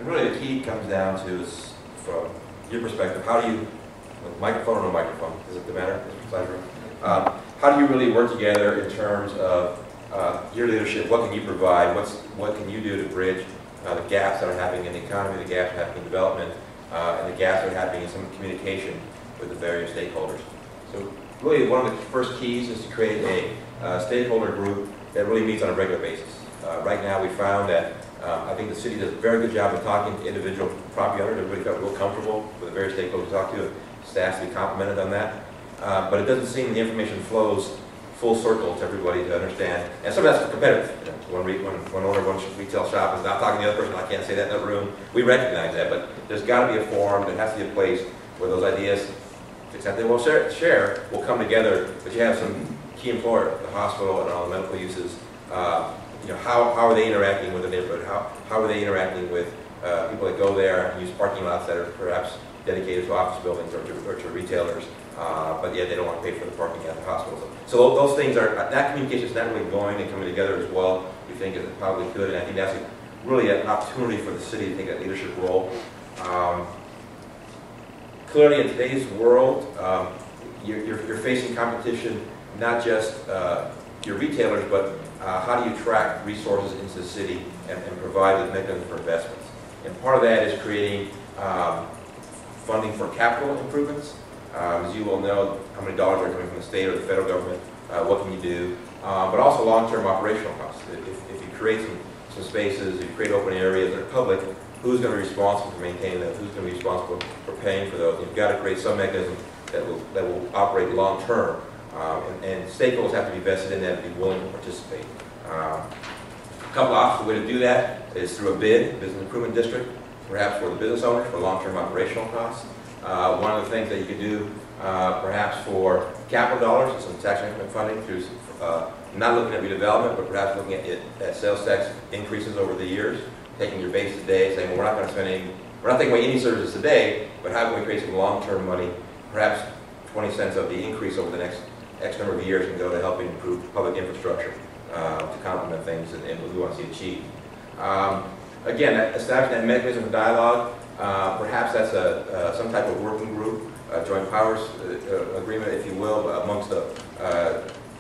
And really the key comes down to is, from your perspective, how do you, with microphone or no microphone, does it matter? How do you really work together in terms of your leadership? What can you provide? What can you do to bridge the gaps that are happening in the economy, the gaps happening in development, and the gaps that are happening in some communication with the various stakeholders? So really one of the first keys is to create a stakeholder group that really meets on a regular basis. Right now we found that I think the city does a very good job of talking to individual property owners. Everybody felt real comfortable with the various stakeholders to talk to. Staff to be complimented on that. But it doesn't seem the information flows full circle to everybody to understand. And some of that's competitive. You know, one owner of one retail shop is not talking to the other person, I can't say that in that room. We recognize that, but there's got to be a forum, there has to be a place where those ideas, to the extent they will share, will come together. But you have some key employer, the hospital and all the medical uses. You know, how are they interacting with the neighborhood? How are they interacting with people that go there and use parking lots that are perhaps dedicated to office buildings or to retailers, but yet they don't want to pay for the parking at the hospital. So those things are, that communication is not really going and coming together as well. We think it probably could, and I think that's really an opportunity for the city to take that leadership role. Clearly in today's world, you're facing competition, not just your retailers, but how do you attract resources into the city and provide the mechanism for investments? And part of that is creating funding for capital improvements. As you will know, how many dollars are coming from the state or the federal government, what can you do, but also long-term operational costs. If you create some spaces, if you create open areas that are public, who's going to be responsible for maintaining those? Who's going to be responsible for paying for those? You've got to create some mechanism that will operate long-term, and stakeholders have to be vested in that and be willing to participate. A couple options. The way to do that is through a bid, business improvement district, perhaps for the business owners for long-term operational costs. One of the things that you could do perhaps for capital dollars and some tax increment funding through not looking at redevelopment, but perhaps looking at sales tax increases over the years, taking your base today, saying, well, we're not going to spend any, we're not taking away any services today, but how can we create some long-term money, perhaps 20 cents of the increase over the next X number of years can go to helping improve public infrastructure to complement things and what we want to see achieved. Again, establishing that mechanism of dialogue, perhaps that's some type of working group, joint powers agreement, if you will, amongst the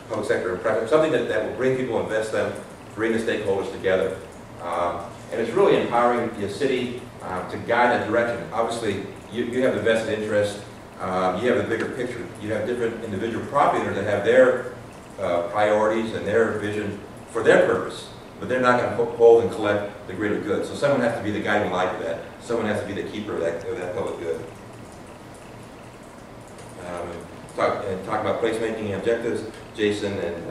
public sector and private, something that will bring people, invest them, bring the stakeholders together. And it's really empowering the city to guide that direction. Obviously, you have the vested interest, you have the bigger picture, you have different individual property owners that have their priorities and their vision for their purpose, but they're not going to hold and collect the greater good. So someone has to be the guiding light of that. Someone has to be the keeper of that public good. Talk about placemaking objectives, Jason and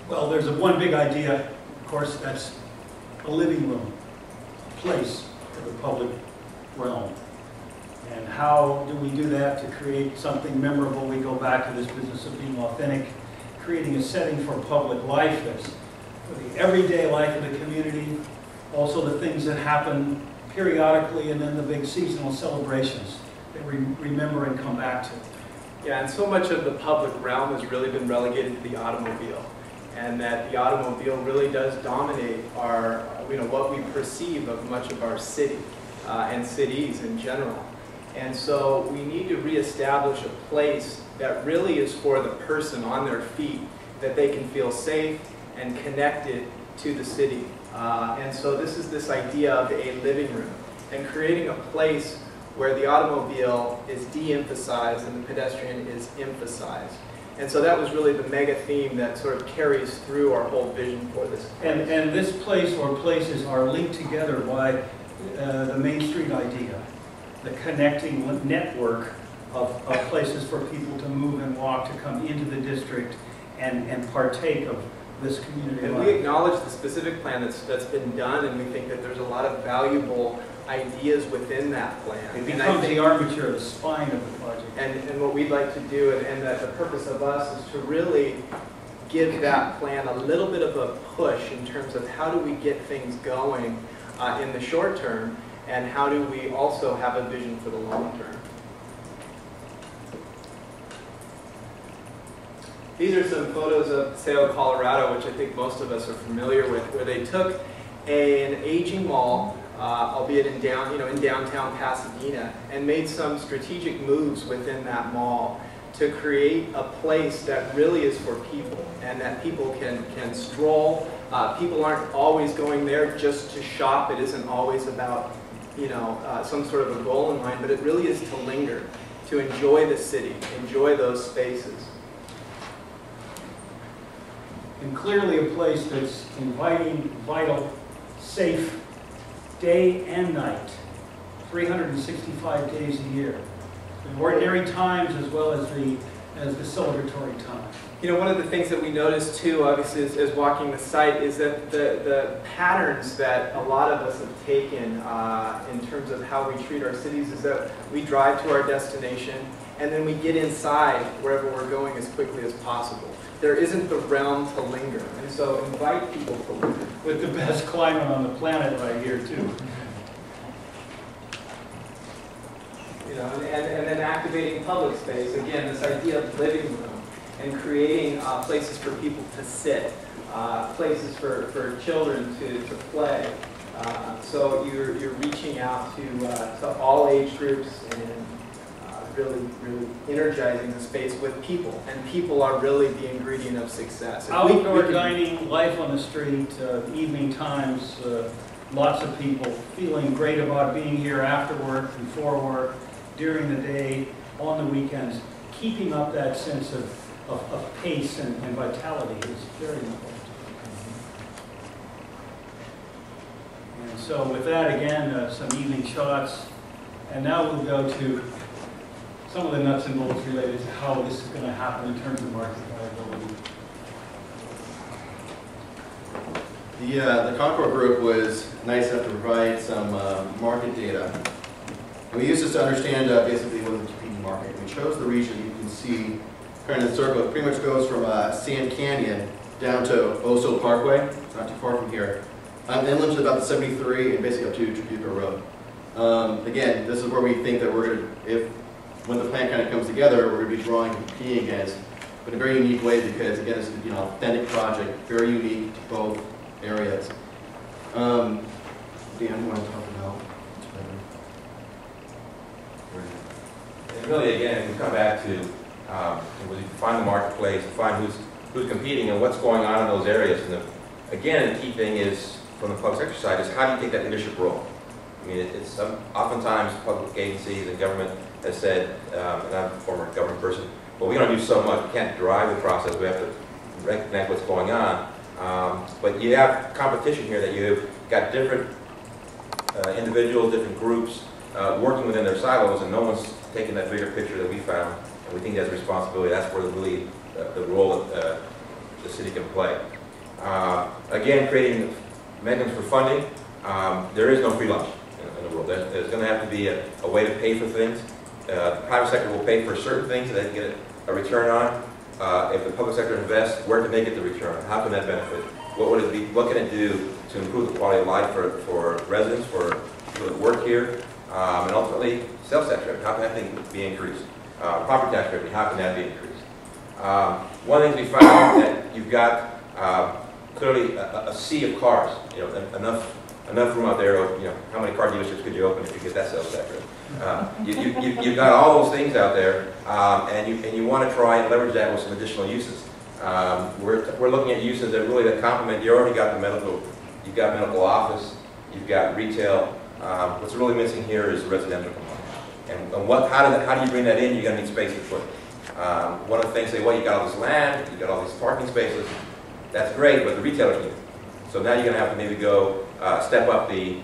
Well, there's one big idea, of course, that's a living room, a place for the public realm. And how do we do that to create something memorable? We go back to this business of being authentic, creating a setting for public life that's for the everyday life of the community, also the things that happen periodically, and then the big seasonal celebrations that we remember and come back to. Yeah, and so much of the public realm has really been relegated to the automobile, and that the automobile really does dominate our, what we perceive of much of our city and cities in general. And so we need to reestablish a place that really is for the person on their feet, that they can feel safe and connected to the city. And so this is this idea of a living room and creating a place where the automobile is de-emphasized and the pedestrian is emphasized. And so that was really the mega theme that sort of carries through our whole vision for this place. And this place or places are linked together by the Main Street idea, the connecting network of places for people to move and walk, to come into the district and partake of this community life. And we acknowledge the specific plan that's been done, and we think that there's a lot of valuable ideas within that plan. It becomes the armature, the spine of the project. And what we'd like to do, and that the purpose of us, is to really give that plan a little bit of a push in terms of how do we get things going in the short term, and how do we also have a vision for the long term. These are some photos of Paseo, Colorado, which I think most of us are familiar with, where they took an aging mall, albeit in downtown Pasadena, and made some strategic moves within that mall to create a place that really is for people, and that people can stroll. People aren't always going there just to shop. It isn't always about some sort of a goal in mind, but it really is to linger, to enjoy the city, enjoy those spaces. And clearly a place that's inviting, vital, safe, day and night, 365 days a year. The ordinary times as well as the celebratory times. One of the things that we noticed too, obviously, as walking the site, is that the patterns that a lot of us have taken in terms of how we treat our cities is that we drive to our destination and then we get inside wherever we're going as quickly as possible. There isn't the realm to linger, and so invite people to linger. With the best climate on the planet right here too. And then activating public space. Again, this idea of living room and creating places for people to sit, places for children to play. So you're reaching out to all age groups and really energizing the space with people. And people are really the ingredient of success. Outdoor dining, life on the street, evening times, lots of people feeling great about being here after work, before work, during the day, on the weekends. Keeping up that sense of pace and vitality is very important. And so with that, again, some evening shots. And now we'll go to some of the nuts and bolts related to how this is going to happen in terms of market viability. The Concord group was nice enough to provide some market data. And we used this to understand basically what the competing market. We chose the region you can see kind of the circle. It pretty much goes from Sand Canyon down to Oso Parkway. It's not too far from here. Inland to about the 73 and basically up to Tribuco Road. Again, this is where we think that we're going to, when the plan kind of comes together, we're going to be drawing and competing against, but in a very unique way because, again, it's an authentic project, very unique to both areas. Dan, you want to talk about And really, again, we come back to we find the marketplace, find who's competing and what's going on in those areas. And again, the key thing is, from the public sector side, is how do you take that leadership role? I mean, it's oftentimes public agencies and government has said, and I'm a former government person, well, we don't do so much, we can't drive the process, we have to recognize what's going on. But you have competition here that you've got different individuals, different groups working within their silos, and no one's taking that bigger picture that we found, and we think that's a responsibility. That's where the role that the city can play. Again, creating mechanisms for funding. There is no free lunch in the world. There's going to have to be a way to pay for things. The private sector will pay for certain things that they can get a return on. If the public sector invests, where can they get the return? How can that benefit? What would it be? What can it do to improve the quality of life for residents, for people that work here, and ultimately sales tax revenue? How can that thing be increased? Property tax revenue, how can that be increased? One of the things we found that you've got clearly a sea of cars. Enough room out there. How many car dealerships could you open if you get that sales tax revenue? You've got all those things out there, and you want to try and leverage that with some additional uses. We're looking at uses that really complement. You already got the medical. You've got medical office. You've got retail. What's really missing here is the residential component. And how do you bring that in? You're going to need space to put. One of the things say, well, you got all this land, you got all these parking spaces. That's great, but the retailers need it. So now you're going to have to maybe go step up the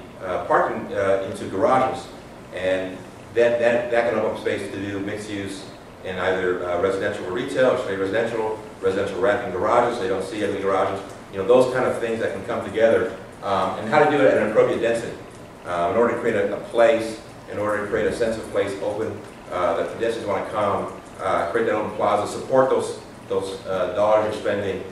parking into garages, and that can open up space to do mixed use in either residential or retail, or say residential wrapping garages, so you don't see every garages. Those kind of things that can come together, and how to do it at an appropriate density. In order to create a place, in order to create a sense of place open, that pedestrians want to come, create that open plaza, support those dollars you're spending.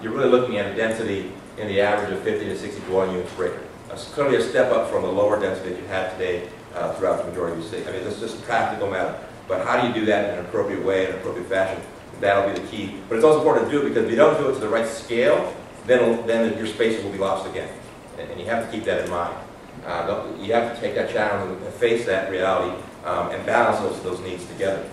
You're really looking at a density in the average of 50 to 60 dwelling units per acre. That's clearly a step up from the lower density that you have today throughout the majority of the state. I mean, it's just a practical matter. But how do you do that in an appropriate way, in an appropriate fashion, That'll be the key. But it's also important to do it because if you don't do it to the right scale, then your spaces will be lost again. And you have to keep that in mind. You have to take that challenge and face that reality and balance those needs together.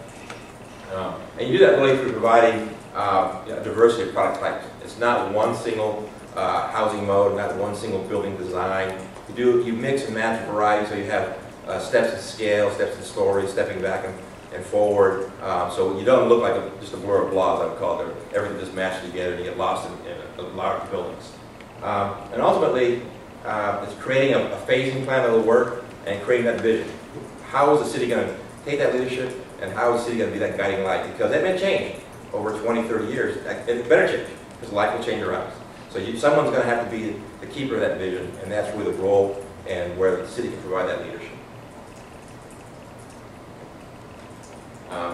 And you do that really through providing a diversity of product types. It's not one single housing mode, not one single building design. You mix and match a variety, so you have steps to scale, steps to story, stepping back and forward. So you don't look like just a blur of blobs, I would call it. Everything just matched together and you get lost in large buildings. And ultimately, it's creating a phasing plan that will work and creating that vision. How is the city going to take that leadership and how is the city going to be that guiding light? Because that may change over 20, 30 years. It better change because life will change around us. So someone's going to have to be the keeper of that vision, and that's really the role and where the city can provide that leadership.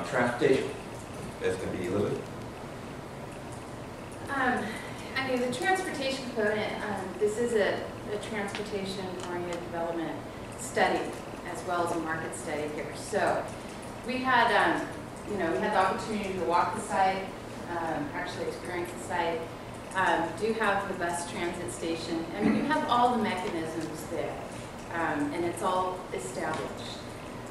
Transportation. That's going to be Elizabeth. I mean, the transportation component, this is a transportation-oriented development study as well as a market study here. So we had, we had the opportunity to walk the site, actually experience the site. Do have the bus transit station, and you have all the mechanisms there, and it's all established.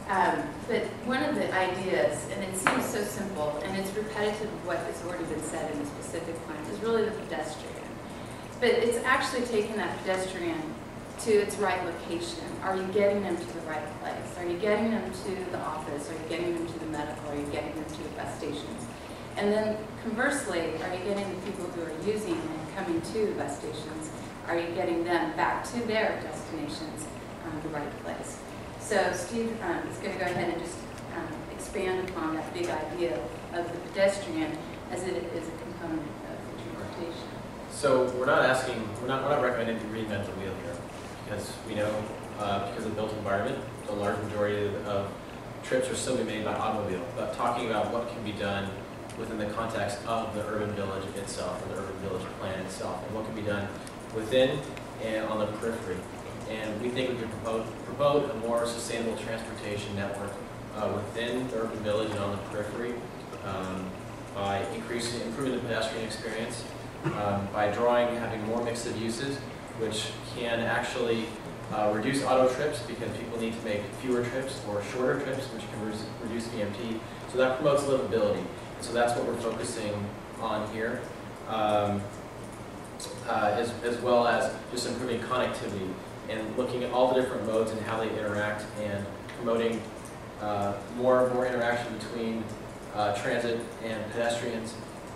But one of the ideas, and it seems so simple, and it's repetitive of what has already been said in the specific plan, is really the pedestrian. But it's actually taking that pedestrian to its right location. Are you getting them to the right place? Are you getting them to the office? Are you getting them to the medical? Are you getting them to the bus stations? And then conversely, are you getting the people who are using and coming to the bus stations, are you getting them back to their destinations the right place? So Steve is going to go ahead and just expand upon that big idea of the pedestrian as it is a component of the transportation. So we're not recommending to reinvent the wheel here, because we know because of the built environment, the large majority of trips are still being made by automobile. But talking about what can be done within the context of the urban village itself, or the urban village plan itself, and what can be done within and on the periphery. And we think we can promote a more sustainable transportation network within the urban village and on the periphery by improving the pedestrian experience, by having more mix of uses, which can actually reduce auto trips because people need to make fewer trips or shorter trips, which can reduce VMT. So that promotes livability. So that's what we're focusing on here, as well as just improving connectivity and looking at all the different modes and how they interact and promoting more interaction between transit and pedestrians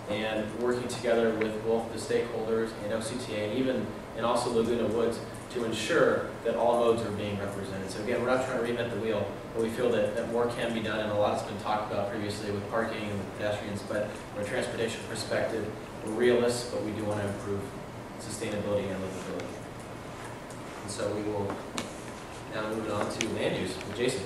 and working together with both the stakeholders and OCTA and also Laguna Woods to ensure that all modes are being represented. So again, we're not trying to reinvent the wheel, but we feel that more can be done, and a lot has been talked about previously with parking and with pedestrians, but from a transportation perspective, we're realists, but we do want to improve sustainability and livability. And so we will now move on to land use with Jason.